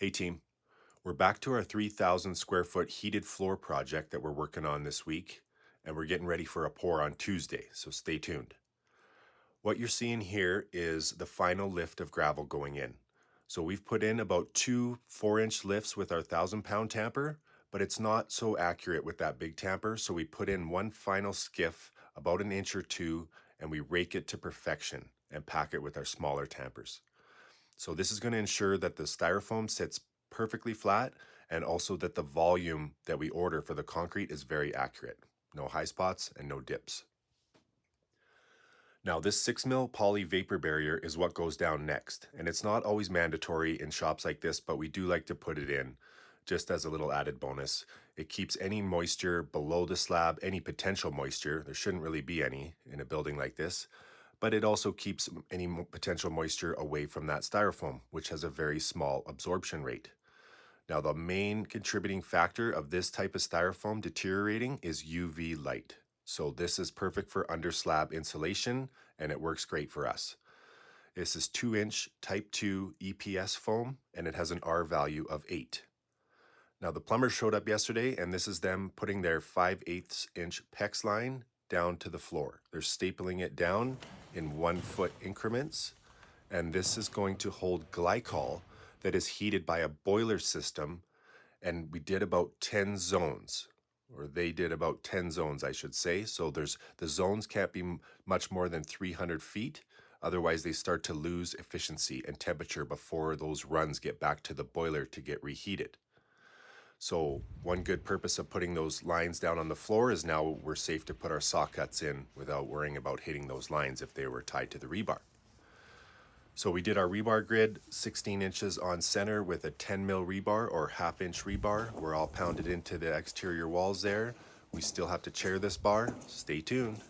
Hey team, we're back to our 3,000 square foot heated floor project that we're working on this week, and we're getting ready for a pour on Tuesday, so stay tuned. What you're seeing here is the final lift of gravel going in. So we've put in about two 4-inch lifts with our 1,000-pound tamper, but it's not so accurate with that big tamper, so we put in one final skiff about an inch or two, and we rake it to perfection and pack it with our smaller tampers. So this is going to ensure that the styrofoam sits perfectly flat and also that the volume that we order for the concrete is very accurate. No high spots and no dips. Now this 6 mil poly vapor barrier is what goes down next, and it's not always mandatory in shops like this, but we do like to put it in just as a little added bonus. It keeps any moisture below the slab, any potential moisture, there shouldn't really be any in a building like this, but it also keeps any potential moisture away from that styrofoam, which has a very small absorption rate. Now, the main contributing factor of this type of styrofoam deteriorating is UV light. So this is perfect for under slab insulation, and it works great for us. This is 2-inch Type 2 EPS foam, and it has an R value of 8. Now, the plumbers showed up yesterday, and this is them putting their 5/8 inch PEX line down to the floor. They're stapling it down in 1 foot increments, and this is going to hold glycol that is heated by a boiler system, and we did about 10 zones, or they did about 10 zones, I should say. So the zones can't be much more than 300 feet. Otherwise, they start to lose efficiency and temperature before those runs get back to the boiler to get reheated. So one good purpose of putting those lines down on the floor is now we're safe to put our saw cuts in without worrying about hitting those lines if they were tied to the rebar. So we did our rebar grid 16 inches on center with a 10 mil rebar or 1/2 inch rebar. We're all pounded into the exterior walls there. We still have to chair this bar. Stay tuned.